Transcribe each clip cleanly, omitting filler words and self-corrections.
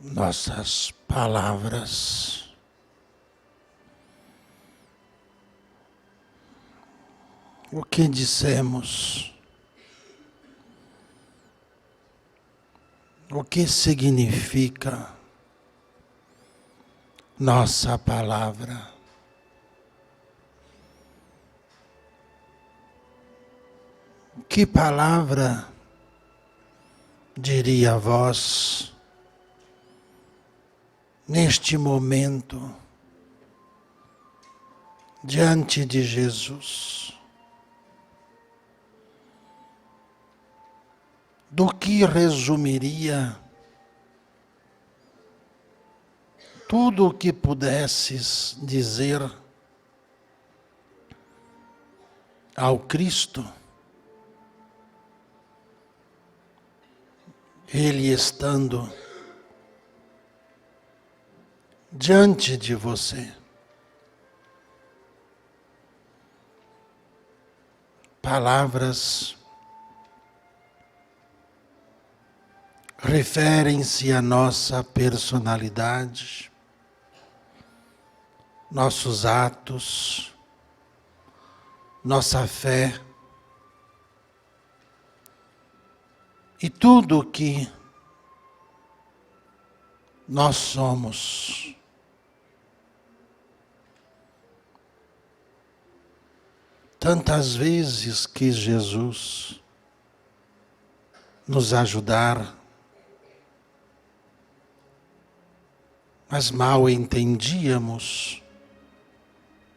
nossas palavras. O que dissemos? O que significa nossa palavra? Que palavra diria a vós neste momento diante de Jesus? Do que resumiria tudo o que pudesses dizer ao Cristo, Ele estando diante de você? Palavras referem-se à nossa personalidade, nossos atos, nossa fé e tudo o que nós somos. Tantas vezes quis Jesus nos ajudar, mas mal entendíamos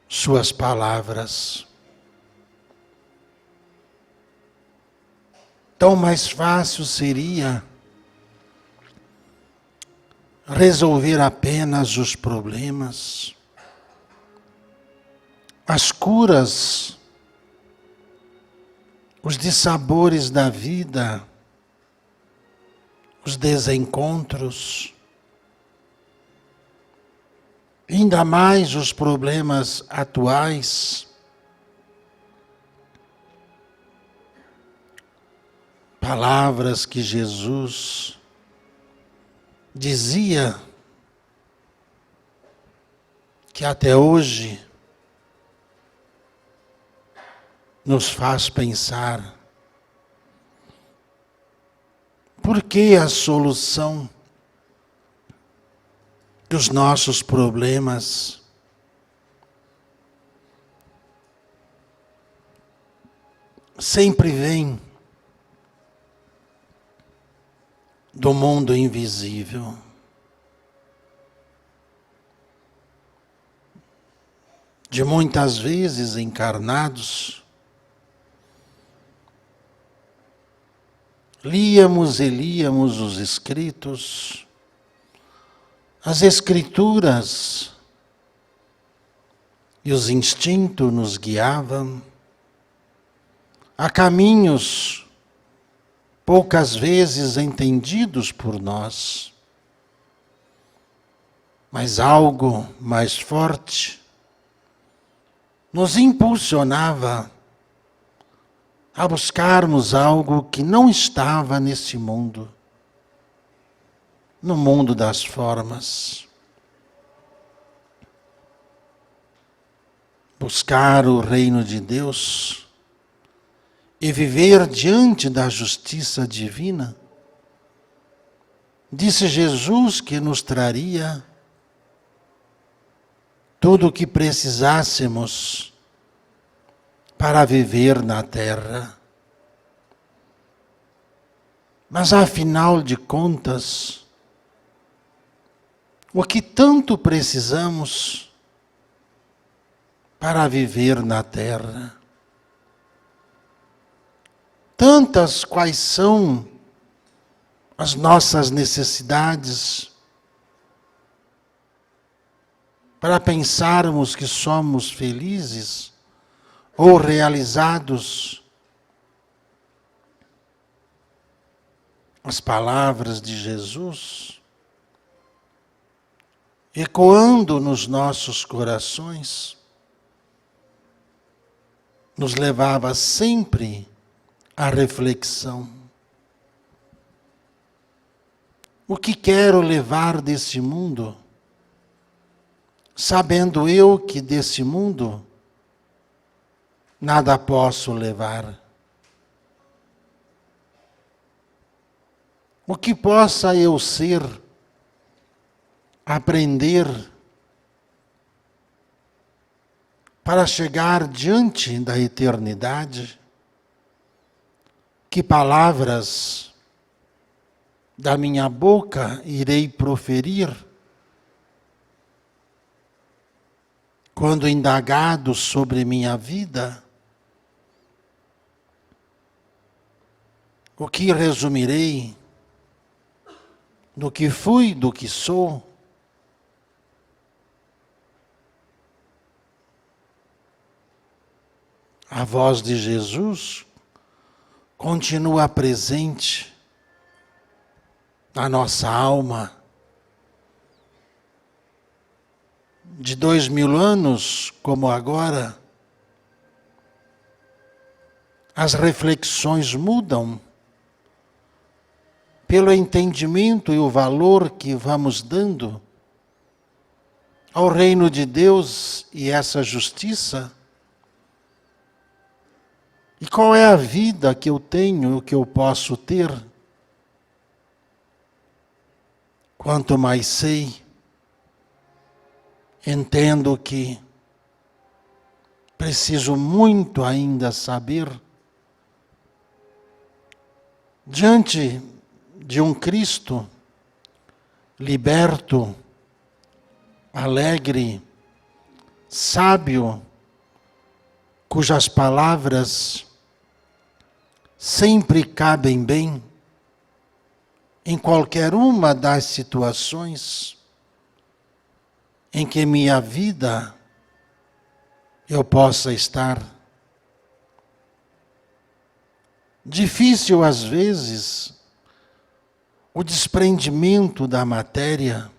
suas palavras. Tão mais fácil seria resolver apenas os problemas, as curas, os dissabores da vida, os desencontros, ainda mais os problemas atuais. Palavras que Jesus dizia que até hoje nos faz pensar por que a solução dos nossos problemas sempre vem do mundo invisível. De muitas vezes encarnados, líamos e líamos os escritos, as escrituras, e os instintos nos guiavam a caminhos poucas vezes entendidos por nós, mas algo mais forte nos impulsionava a buscarmos algo que não estava nesse mundo, no mundo das formas. Buscar o reino de Deus e viver diante da justiça divina, disse Jesus que nos traria tudo o que precisássemos para viver na terra. Mas afinal de contas, o que tanto precisamos para viver na terra? Tantas quais são as nossas necessidades para pensarmos que somos felizes ou realizados. As palavras de Jesus, ecoando nos nossos corações, nos levava sempre à reflexão. o que quero levar desse mundo, sabendo eu que desse mundo nada posso levar. O que possa eu ser, aprender, para chegar diante da eternidade, que palavras da minha boca irei proferir, quando indagado sobre minha vida, o que resumirei do que fui, do que sou? A voz de Jesus continua presente na nossa alma. De 2000 anos, como agora, as reflexões mudam pelo entendimento e o valor que vamos dando ao reino de Deus e essa justiça. E qual é a vida que eu tenho, o que eu posso ter? Quanto mais sei, entendo que preciso muito ainda saber. Diante de um Cristo liberto, alegre, sábio, cujas palavras sempre cabem bem em qualquer uma das situações em que minha vida eu possa estar. Difícil às vezes o desprendimento da matéria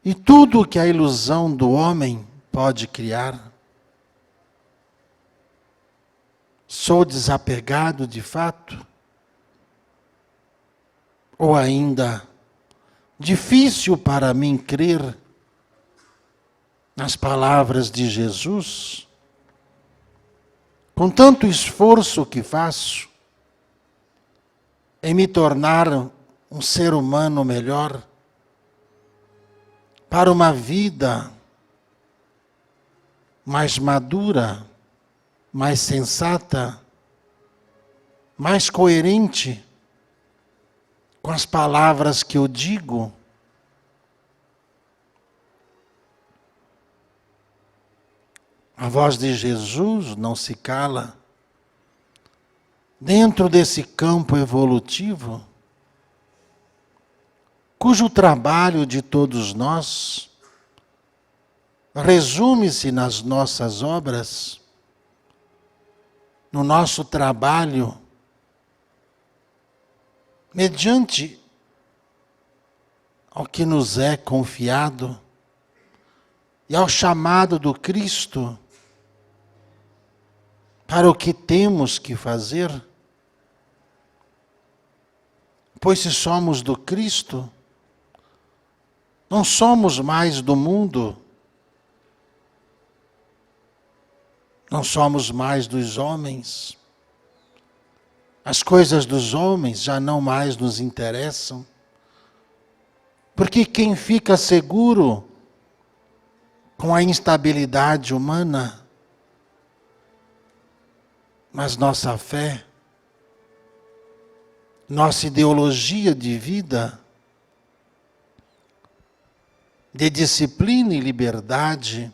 e tudo que a ilusão do homem pode criar. Sou desapegado de fato? Ou ainda, difícil para mim crer nas palavras de Jesus? Com tanto esforço que faço em me tornar um ser humano melhor, para uma vida mais madura, mais sensata, mais coerente com as palavras que eu digo. A voz de Jesus não se cala. Dentro desse campo evolutivo, cujo trabalho de todos nós resume-se nas nossas obras, no nosso trabalho, mediante ao que nos é confiado e ao chamado do Cristo para o que temos que fazer. Pois se somos do Cristo, não somos mais do mundo, não somos mais dos homens. As coisas dos homens já não mais nos interessam, porque quem fica seguro com a instabilidade humana, mas nossa fé, nossa ideologia de vida, de disciplina e liberdade,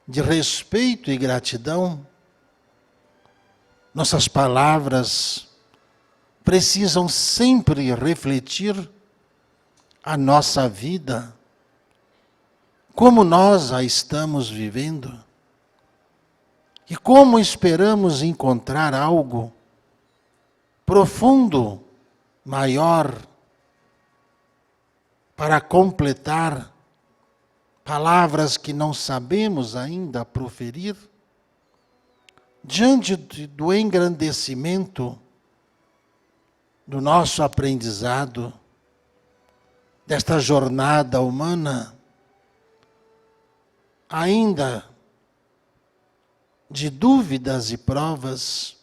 de respeito e gratidão, nossas palavras precisam sempre refletir a nossa vida, como nós a estamos vivendo e como esperamos encontrar algo profundo, maior, para completar palavras que não sabemos ainda proferir, diante do engrandecimento do nosso aprendizado, desta jornada humana, ainda de dúvidas e provas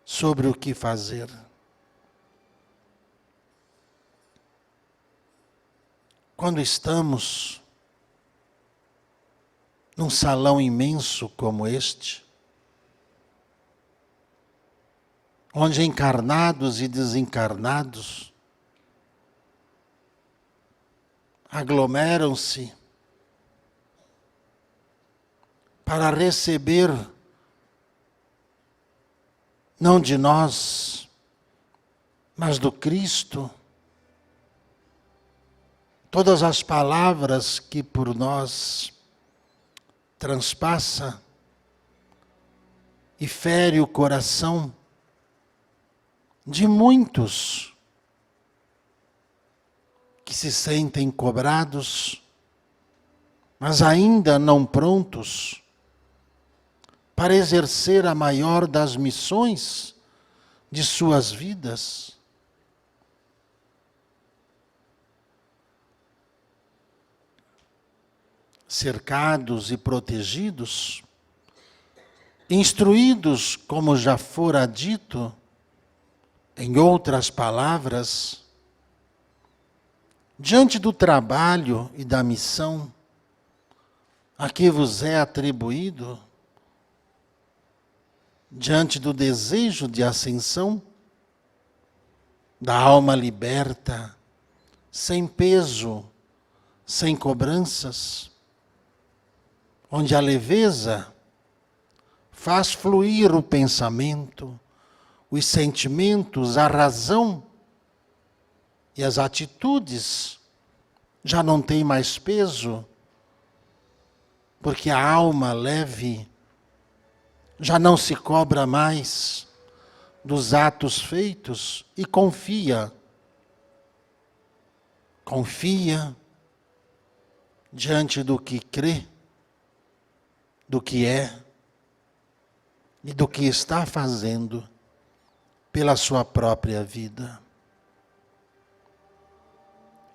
sobre o que fazer. Quando estamos num salão imenso como este, onde encarnados e desencarnados aglomeram-se para receber, não de nós, mas do Cristo, todas as palavras que por nós transpassa e fere o coração de muitos que se sentem cobrados, mas ainda não prontos para exercer a maior das missões de suas vidas. Cercados e protegidos, instruídos, como já fora dito, em outras palavras, diante do trabalho e da missão a que vos é atribuído, diante do desejo de ascensão, da alma liberta, sem peso, sem cobranças, onde a leveza faz fluir o pensamento, os sentimentos, a razão e as atitudes já não têm mais peso, porque a alma leve já não se cobra mais dos atos feitos e confia. Confia diante do que crê, do que é e do que está fazendo pela sua própria vida.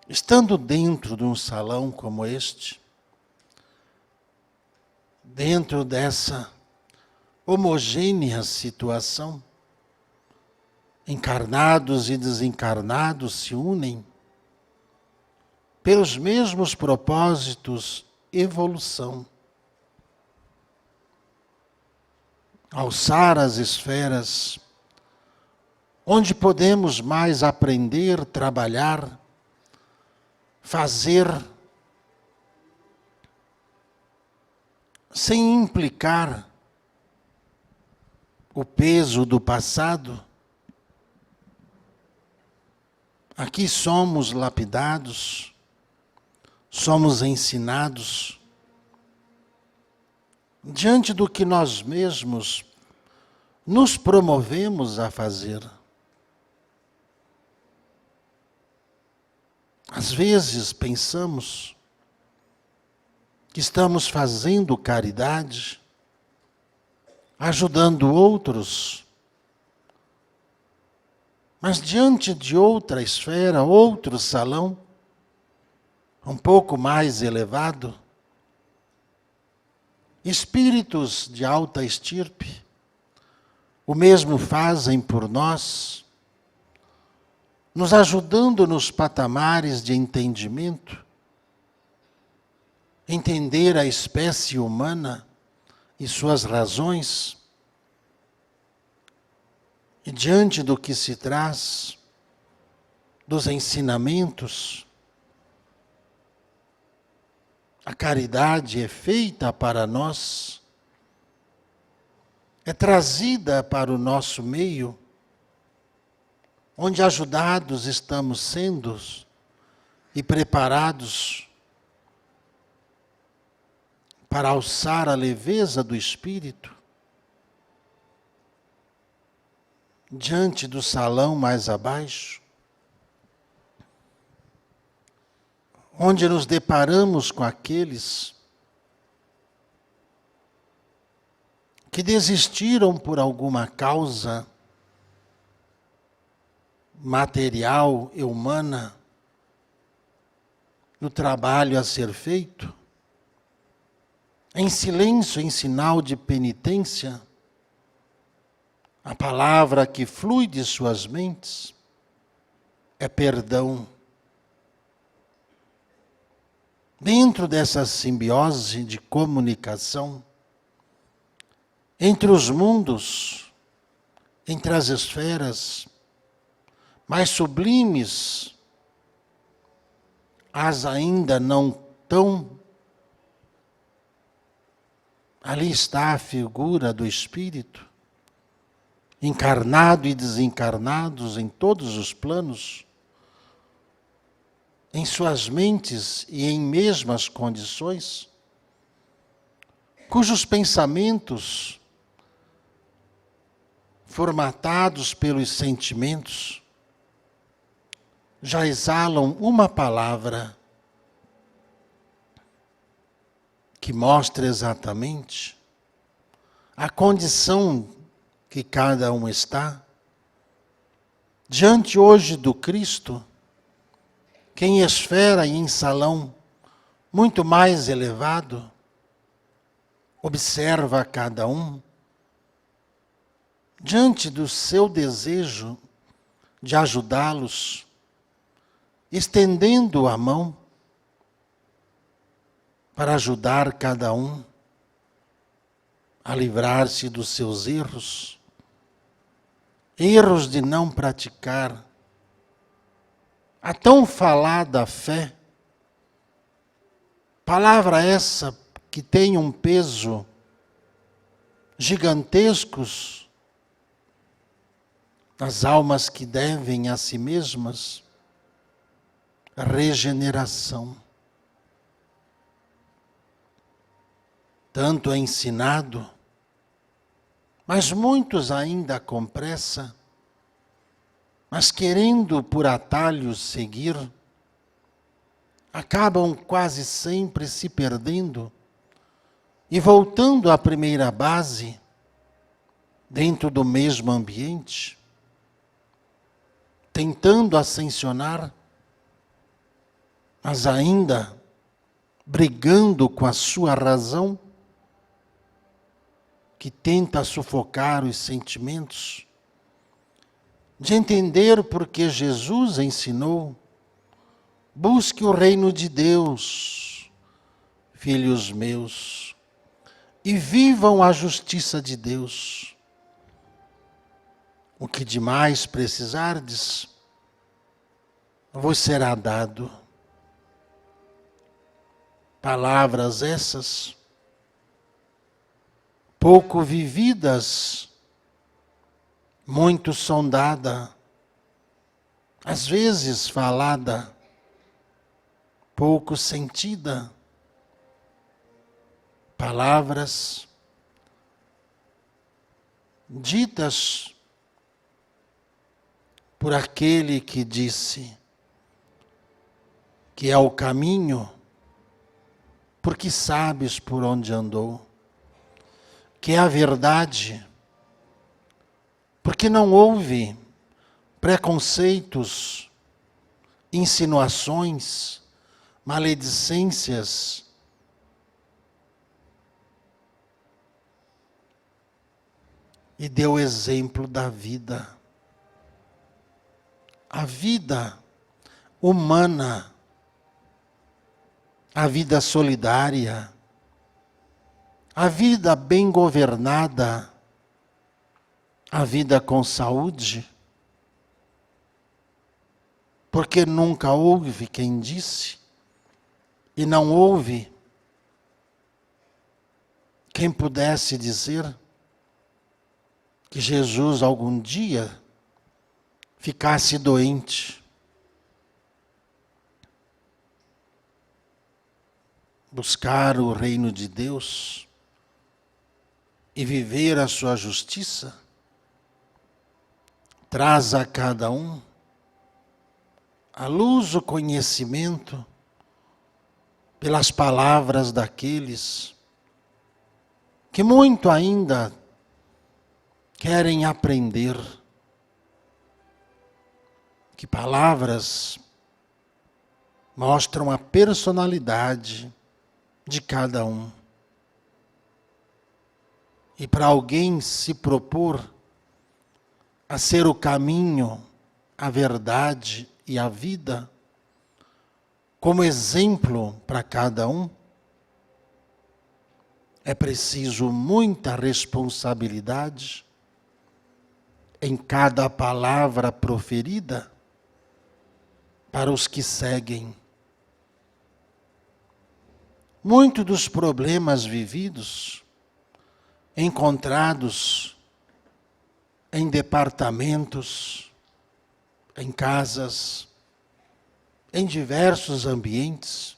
Estando dentro de um salão como este, dentro dessa homogênea situação, encarnados e desencarnados se unem pelos mesmos propósitos, evolução. Alçar as esferas onde podemos mais aprender, trabalhar, fazer, sem implicar o peso do passado. Aqui somos lapidados, somos ensinados diante do que nós mesmos nos promovemos a fazer. Às vezes pensamos que estamos fazendo caridade, ajudando outros, mas diante de outra esfera, outro salão, um pouco mais elevado, espíritos de alta estirpe, o mesmo fazem por nós, nos ajudando nos patamares de entendimento, entender a espécie humana e suas razões, e diante do que se traz, dos ensinamentos, a caridade é feita para nós, é trazida para o nosso meio, onde ajudados estamos sendo e preparados para alçar a leveza do espírito, diante do salão mais abaixo, onde nos deparamos com aqueles que desistiram por alguma causa material e humana no trabalho a ser feito, em silêncio, em sinal de penitência, a palavra que flui de suas mentes é perdão. Dentro dessa simbiose de comunicação, entre os mundos, entre as esferas mais sublimes, as ainda não tão, ali está a figura do Espírito, encarnado e desencarnados em todos os planos, em suas mentes e em mesmas condições, cujos pensamentos, formatados pelos sentimentos, já exalam uma palavra que mostra exatamente a condição que cada um está. Diante hoje do Cristo, que em esfera e em salão muito mais elevado, observa cada um, diante do seu desejo de ajudá-los, estendendo a mão para ajudar cada um a livrar-se dos seus erros, erros de não praticar a tão falada fé, palavra essa que tem um peso gigantescos nas almas que devem a si mesmas regeneração. Tanto é ensinado, mas muitos ainda com pressa, mas querendo por atalhos seguir, acabam quase sempre se perdendo e voltando à primeira base, dentro do mesmo ambiente, tentando ascensionar, mas ainda brigando com a sua razão, que tenta sufocar os sentimentos, de entender porque Jesus ensinou: busque o reino de Deus, filhos meus, e vivam a justiça de Deus. O que demais precisardes, vos será dado. Palavras essas, pouco vividas, muito sondada, às vezes falada, pouco sentida. Palavras ditas por aquele que disse que é o caminho, porque sabes por onde andou, que é a verdade, porque não houve preconceitos, insinuações, maledicências, e deu o exemplo da vida. A vida humana, a vida solidária, a vida bem governada, a vida com saúde, porque nunca houve quem disse, e não houve quem pudesse dizer que Jesus algum dia ficasse doente. Buscar o reino de Deus e viver a sua justiça traz a cada um a luz, o conhecimento pelas palavras daqueles que muito ainda querem aprender. Que palavras mostram a personalidade de cada um. E para alguém se propor a ser o caminho, a verdade e a vida, como exemplo para cada um, é preciso muita responsabilidade em cada palavra proferida para os que seguem. Muitos dos problemas vividos, encontrados em departamentos, em casas, em diversos ambientes,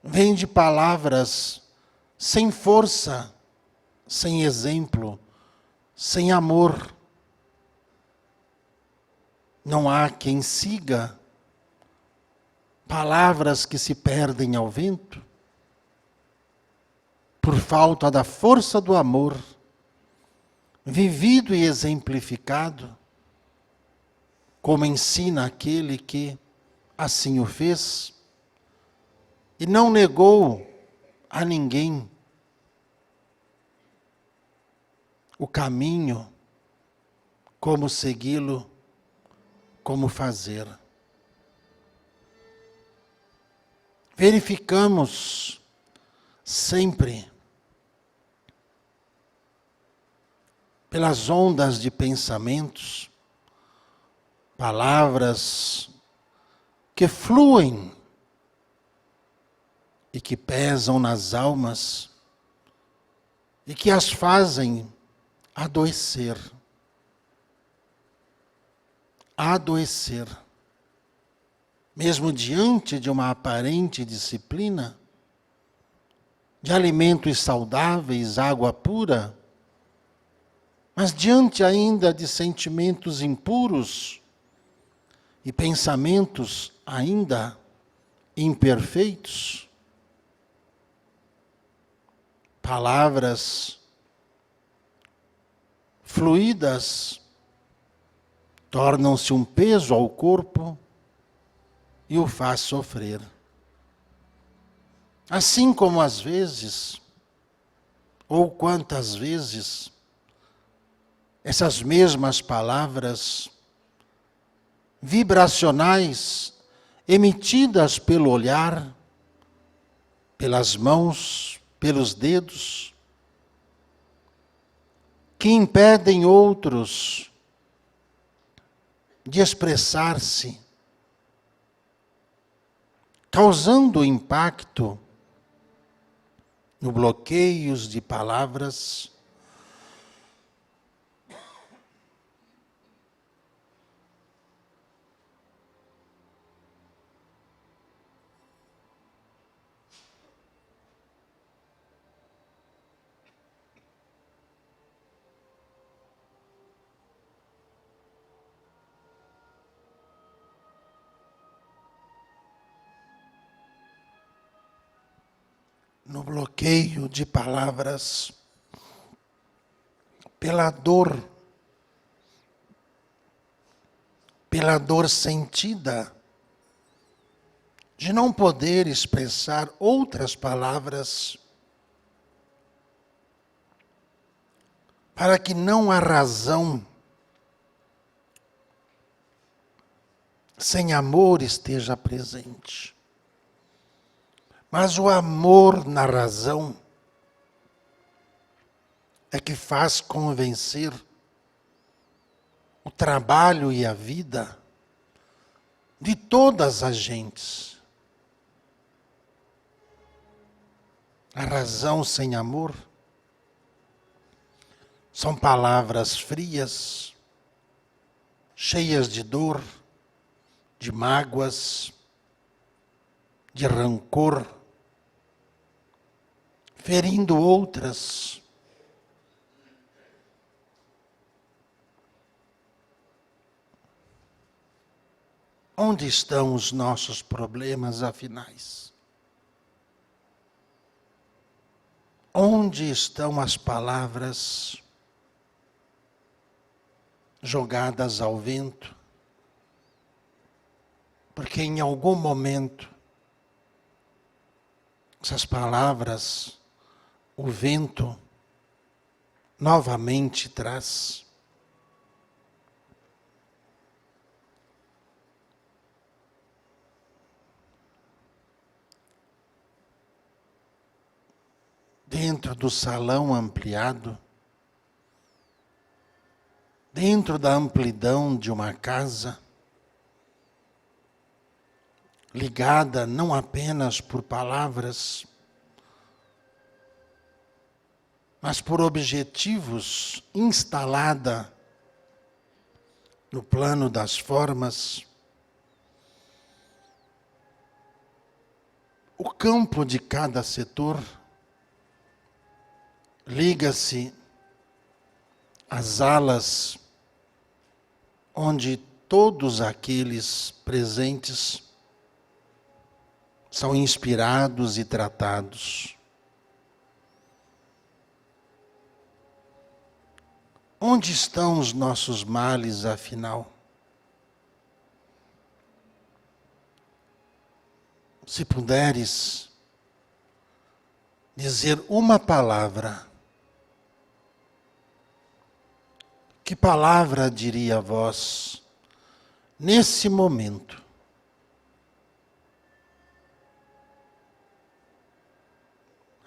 vem de palavras sem força, sem exemplo, sem amor. Não há quem siga palavras que se perdem ao vento por falta da força do amor, vivido e exemplificado, como ensina aquele que assim o fez, e não negou a ninguém o caminho, como segui-lo, como fazer. Verificamos sempre, pelas ondas de pensamentos, palavras que fluem e que pesam nas almas e que as fazem adoecer. Adoecer. Mesmo diante de uma aparente disciplina, de alimentos saudáveis, água pura, mas diante ainda de sentimentos impuros e pensamentos ainda imperfeitos, palavras fluídas tornam-se um peso ao corpo e o faz sofrer. Assim como às vezes, ou quantas vezes, essas mesmas palavras vibracionais emitidas pelo olhar, pelas mãos, pelos dedos, que impedem outros de expressar-se, causando impacto no bloqueios de palavras, no bloqueio de palavras, pela dor sentida de não poder expressar outras palavras, para que não a razão sem amor esteja presente. Mas o amor na razão é que faz convencer o trabalho e a vida de todas as gentes. A razão sem amor são palavras frias, cheias de dor, de mágoas, de rancor, ferindo outras. Onde estão os nossos problemas afinais? Onde estão as palavras jogadas ao vento? Porque em algum momento, essas palavras, o vento novamente traz. Dentro do salão ampliado, dentro da amplidão de uma casa, ligada não apenas por palavras, mas por objetivos, instalada no plano das formas, o campo de cada setor liga-se às alas onde todos aqueles presentes são inspirados e tratados. Onde estão os nossos males, afinal? Se puderes dizer uma palavra, que palavra diria a vós, nesse momento?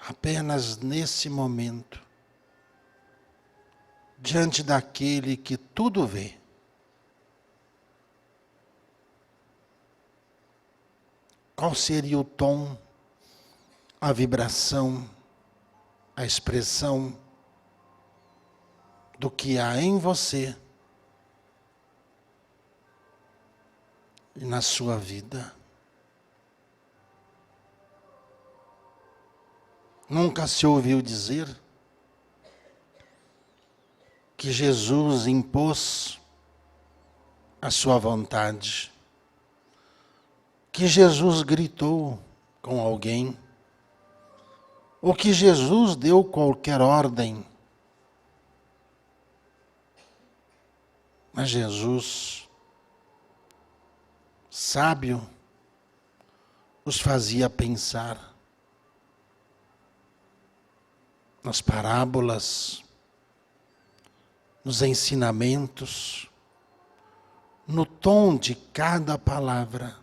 Apenas nesse momento, diante daquele que tudo vê. Qual seria o tom, a vibração, a expressão do que há em você e na sua vida? Nunca se ouviu dizer que Jesus impôs a sua vontade, que Jesus gritou com alguém, ou que Jesus deu qualquer ordem. Mas Jesus, sábio, os fazia pensar nas parábolas, nos ensinamentos, no tom de cada palavra,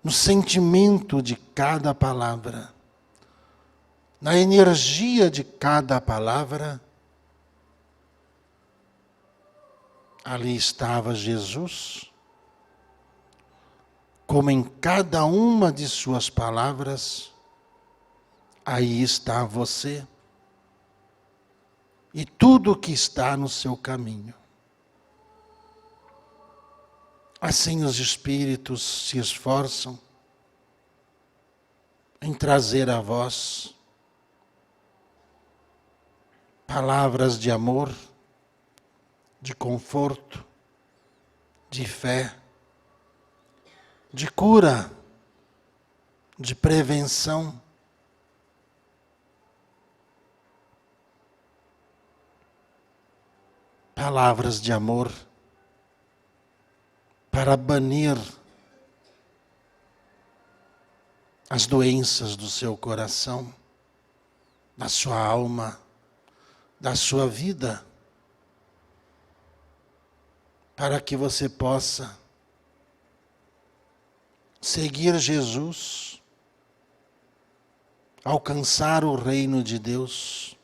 no sentimento de cada palavra, na energia de cada palavra. Ali estava Jesus, como em cada uma de suas palavras, aí está você e tudo que está no seu caminho. Assim os espíritos se esforçam em trazer a vós palavras de amor, de conforto, de fé, de cura, de prevenção. Palavras de amor para banir as doenças do seu coração, da sua alma, da sua vida, para que você possa seguir Jesus, alcançar o reino de Deus,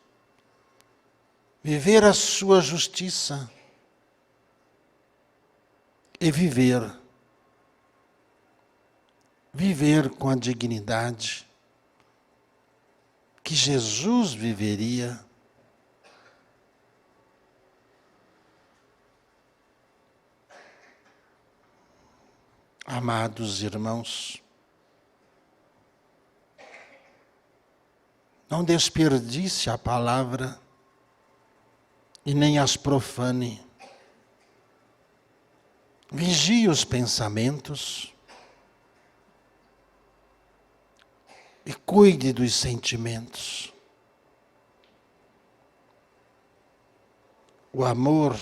viver a sua justiça e viver com a dignidade que Jesus viveria. Amados irmãos, não desperdice a palavra e nem as profane. Vigie os pensamentos e cuide dos sentimentos. O amor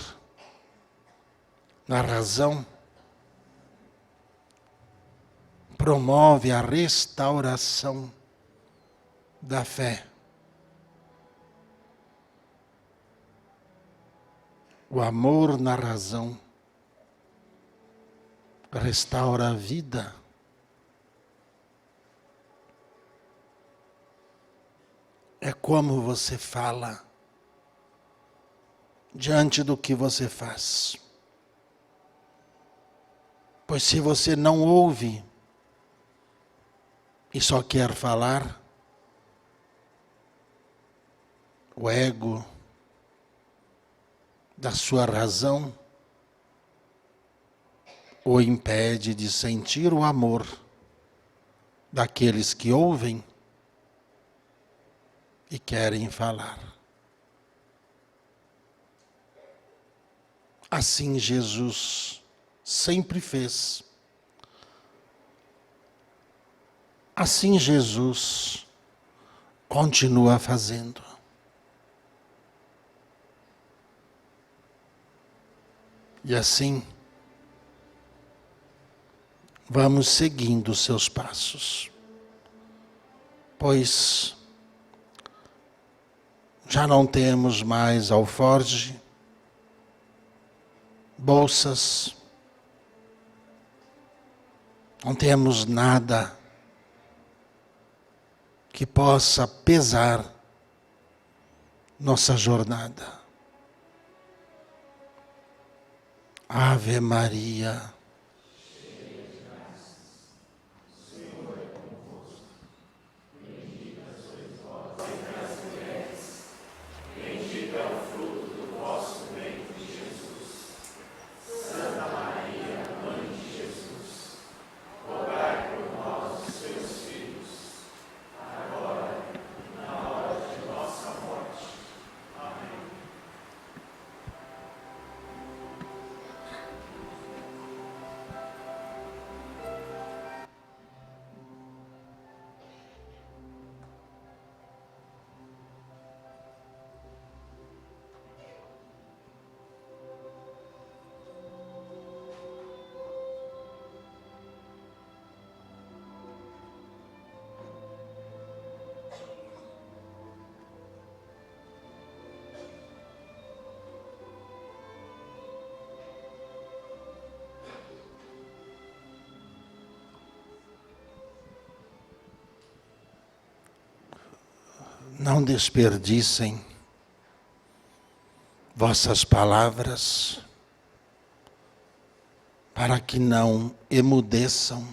na razão promove a restauração da fé. O amor na razão restaura a vida. É como você fala diante do que você faz. Pois se você não ouve e só quer falar, o ego da sua razão o impede de sentir o amor daqueles que ouvem e querem falar. Assim Jesus sempre fez. Assim Jesus continua fazendo. E assim, vamos seguindo os seus passos, pois já não temos mais alforge, bolsas, não temos nada que possa pesar nossa jornada. Ave Maria. Não desperdicem vossas palavras para que não emudeçam.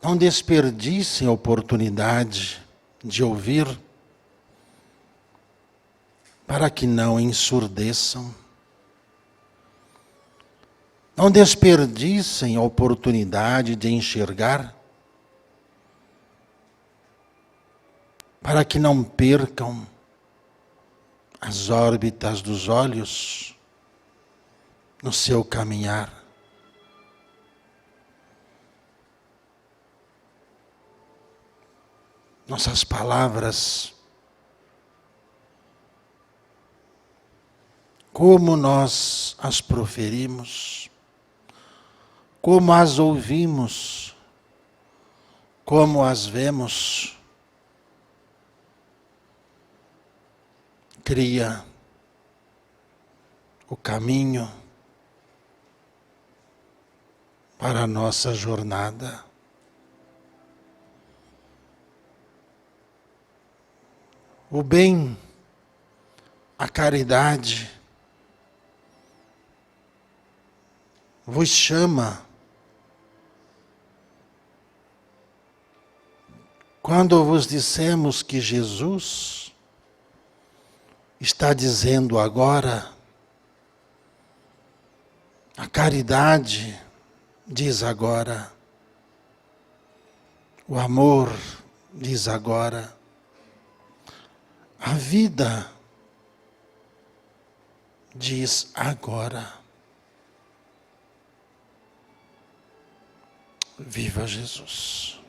Não desperdicem a oportunidade de ouvir para que não ensurdeçam. Não desperdicem a oportunidade de enxergar para que não percam as órbitas dos olhos no seu caminhar. Nossas palavras, como nós as proferimos, como as ouvimos, como as vemos, cria o caminho para a nossa jornada. O bem, a caridade, vos chama. Quando vos dissemos que Jesus está dizendo agora, a caridade diz agora, o amor diz agora, a vida diz agora. Viva Jesus!